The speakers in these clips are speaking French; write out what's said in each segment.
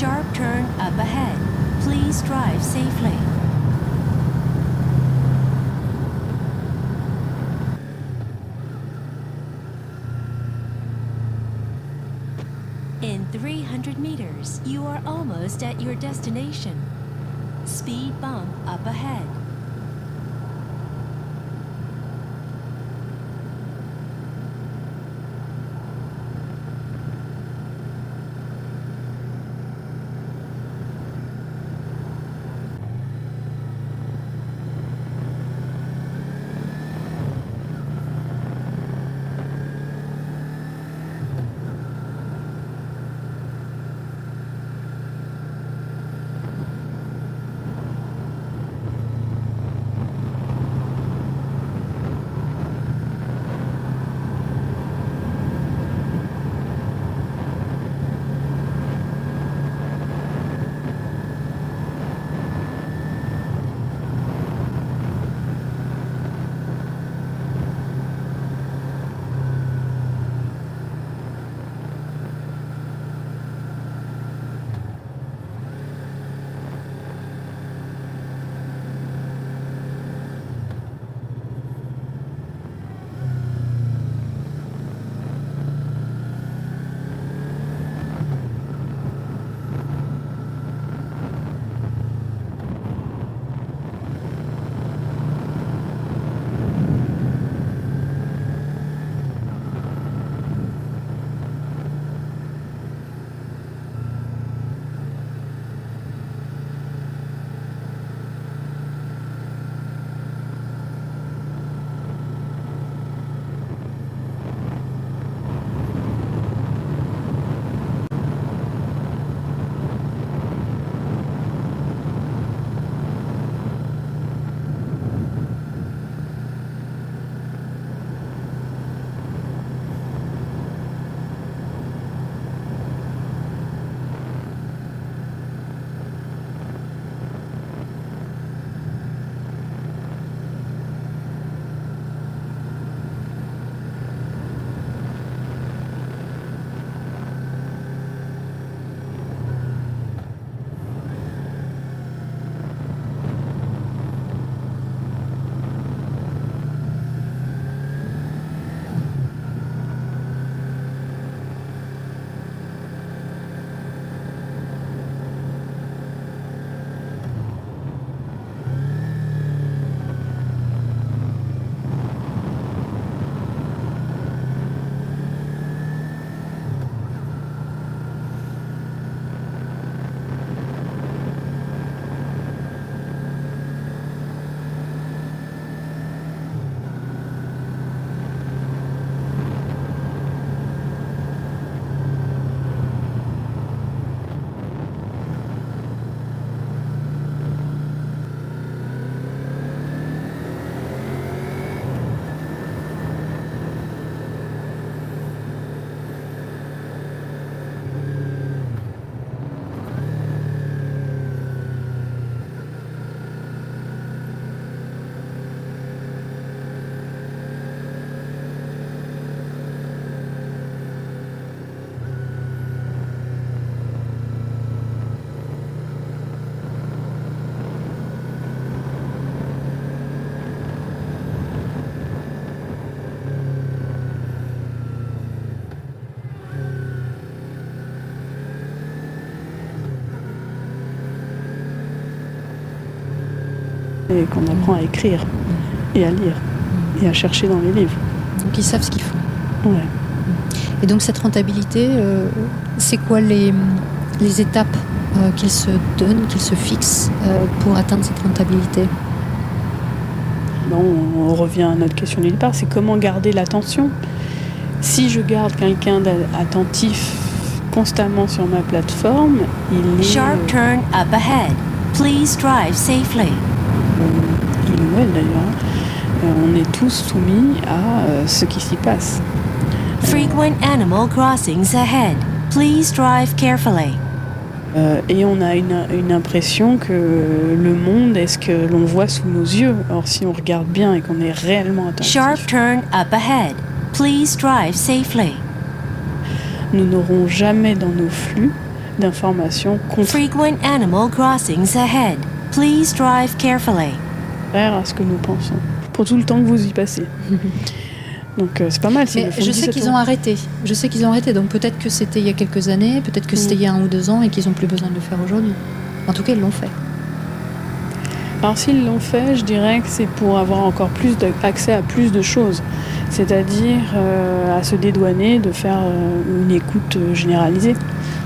Sharp turn up ahead. Please drive safely. In 300 meters, you are almost at your destination. Speed bump up ahead. Et qu'on apprend à écrire et à lire et à chercher dans les livres. Donc ils savent ce qu'ils font. Ouais. Et donc cette rentabilité, c'est quoi les étapes qu'ils se donnent, qu'ils se fixent pour atteindre cette rentabilité? Bon, on revient à notre question du départ, c'est comment garder l'attention. Si je garde quelqu'un d'attentif constamment sur ma plateforme, il est... Sharp turn up ahead. Please drive safely. Il ou elle d'ailleurs, on est tous soumis à ce qui s'y passe. Frequent animal crossings ahead. Please drive carefully. Et on a une impression que le monde est ce que l'on voit sous nos yeux. Or, si on regarde bien et qu'on est réellement attentif, Sharp turn up ahead. Please drive safely. Nous n'aurons jamais dans nos flux d'informations Frequent animal crossings ahead. Please drive carefully. contraires à ce que nous pensons. Pour tout le temps que vous y passez. Donc c'est pas mal. Mais je sais qu'ils ont arrêté. Je sais qu'ils ont arrêté. Donc peut-être que c'était il y a quelques années, peut-être que c'était il y a 1 ou 2 ans et qu'ils n'ont plus besoin de le faire aujourd'hui. En tout cas, ils l'ont fait. Alors s'ils l'ont fait, je dirais que c'est pour avoir encore plus accès à plus de choses. C'est-à-dire à se dédouaner de faire une écoute généralisée.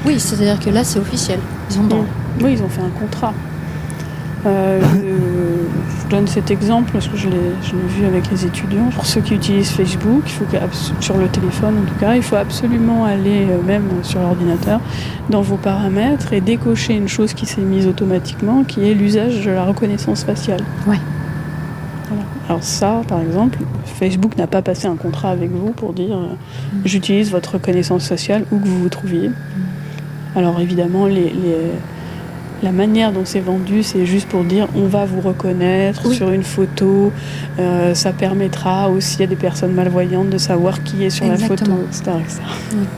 Oui, c'est-à-dire que là, c'est officiel. Ils ont le droit. Oui, ils ont fait un contrat. Je donne cet exemple parce que je l'ai vu avec les étudiants. Pour ceux qui utilisent Facebook, il faut sur le téléphone en tout cas, il faut absolument aller, même sur l'ordinateur, dans vos paramètres et décocher une chose qui s'est mise automatiquement, qui est l'usage de la reconnaissance faciale. Ouais. Voilà. Alors ça, par exemple, Facebook n'a pas passé un contrat avec vous pour dire j'utilise votre reconnaissance faciale où que vous vous trouviez. Alors évidemment, la manière dont c'est vendu, c'est juste pour dire on va vous reconnaître sur une photo. Ça permettra aussi à des personnes malvoyantes de savoir qui est sur la photo, etc.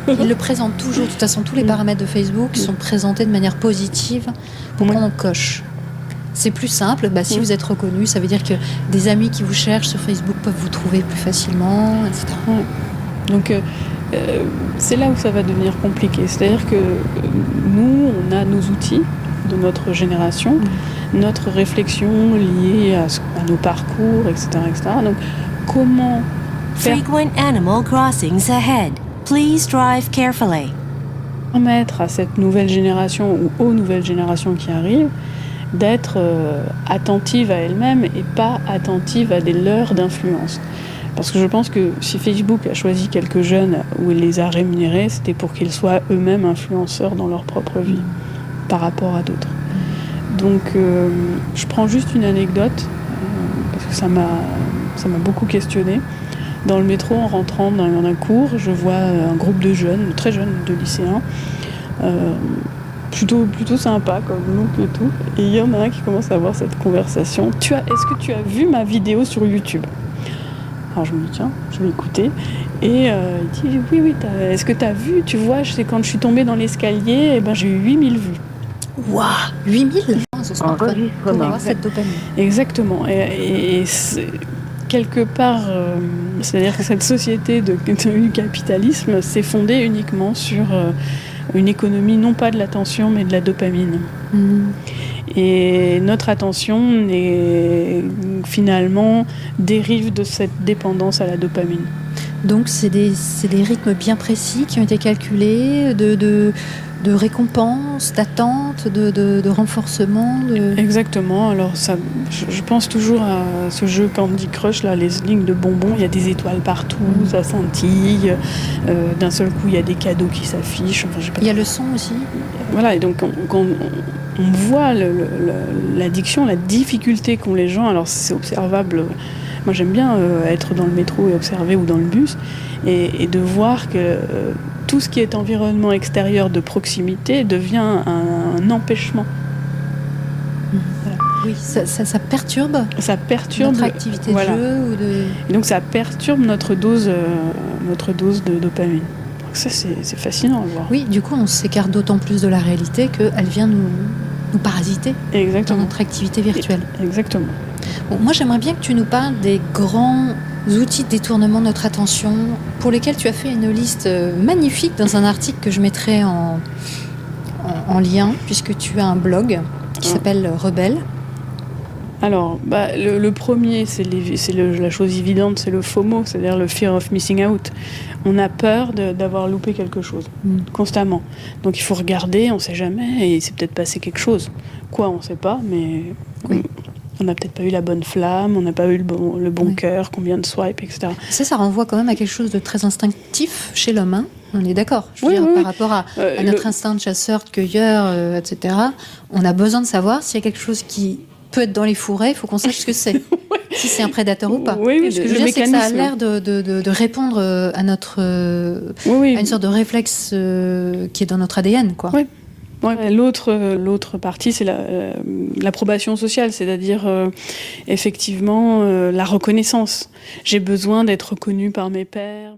Oui. Ils le présentent toujours. De toute façon, tous les paramètres de Facebook sont présentés de manière positive pour qu'on coche. C'est plus simple. Si vous êtes reconnu, ça veut dire que des amis qui vous cherchent sur Facebook peuvent vous trouver plus facilement, etc. Donc c'est là où ça va devenir compliqué. C'est-à-dire que nous, on a nos outils de notre génération, notre réflexion liée à nos parcours, etc., etc. Donc, comment Frequent animal crossings ahead. Please drive carefully. permettre à cette nouvelle génération ou aux nouvelles générations qui arrivent d'être attentive à elles-mêmes et pas attentive à des leurres d'influence. Parce que je pense que si Facebook a choisi quelques jeunes ou il les a rémunérés, c'était pour qu'ils soient eux-mêmes influenceurs dans leur propre vie par rapport à d'autres. Donc je prends juste une anecdote parce que ça m'a beaucoup questionnée. Dans le métro, en rentrant dans un cours, je vois un groupe de jeunes, très jeunes, de lycéens, plutôt sympa comme look et tout. Et il y en a un qui commence à avoir cette conversation. Est-ce que tu as vu ma vidéo sur YouTube ? Alors je me dis tiens, je vais écouter. Et il dit oui, est-ce que tu as vu ? Tu vois, c'est quand je suis tombée dans l'escalier, j'ai eu 8000 vues. Waouh, 8000 sur smartphone pour avoir cette dopamine. Exactement. Et quelque part, c'est-à-dire que cette société du capitalisme s'est fondée uniquement sur une économie non pas de l'attention mais de la dopamine. Et notre attention finalement dérive de cette dépendance à la dopamine. Donc c'est des rythmes bien précis qui ont été calculés de récompense, d'attente, de renforcement. Exactement. Alors je pense toujours à ce jeu Candy Crush, là, les lignes de bonbons. Il y a des étoiles partout, ça scintille. D'un seul coup, il y a des cadeaux qui s'affichent. Il y a le son aussi. Voilà, et donc quand on voit l'addiction, la difficulté qu'ont les gens, alors c'est observable. Moi, j'aime bien être dans le métro et observer ou dans le bus et de voir que tout ce qui est environnement extérieur de proximité devient un empêchement. Voilà. Oui, ça perturbe. Ça perturbe notre activité de jeu Et donc ça perturbe notre dose de dopamine. Donc ça, c'est fascinant à voir. Oui, du coup, on s'écarte d'autant plus de la réalité qu'elle vient nous parasiter. Exactement. Dans notre activité virtuelle. Exactement. Bon, moi, j'aimerais bien que tu nous parles des grands outils de détournement de notre attention pour lesquels tu as fait une liste magnifique dans un article que je mettrai en lien, puisque tu as un blog qui s'appelle Rebelle. Alors, le premier, c'est la chose évidente, c'est le FOMO, c'est-à-dire le Fear of Missing Out. On a peur d'avoir loupé quelque chose, constamment. Donc il faut regarder, on ne sait jamais, et c'est peut-être passé quelque chose. Quoi, on ne sait pas, mais on n'a peut-être pas eu la bonne flamme, on n'a pas eu le bon cœur, combien de swipes, etc. Ça renvoie quand même à quelque chose de très instinctif chez l'homme, hein. On est d'accord. Je veux dire, par rapport à notre instinct de chasseur, de cueilleur, etc., on a besoin de savoir s'il y a quelque chose qui peut être dans les fourrés, il faut qu'on sache ce que c'est. Si c'est un prédateur ou pas. Oui, ce que je veux dire, c'est que ça a l'air de répondre à une sorte de réflexe qui est dans notre ADN, quoi. Oui. Ouais. L'autre partie, c'est l'approbation sociale, c'est-à-dire effectivement la reconnaissance. J'ai besoin d'être reconnue par mes pairs.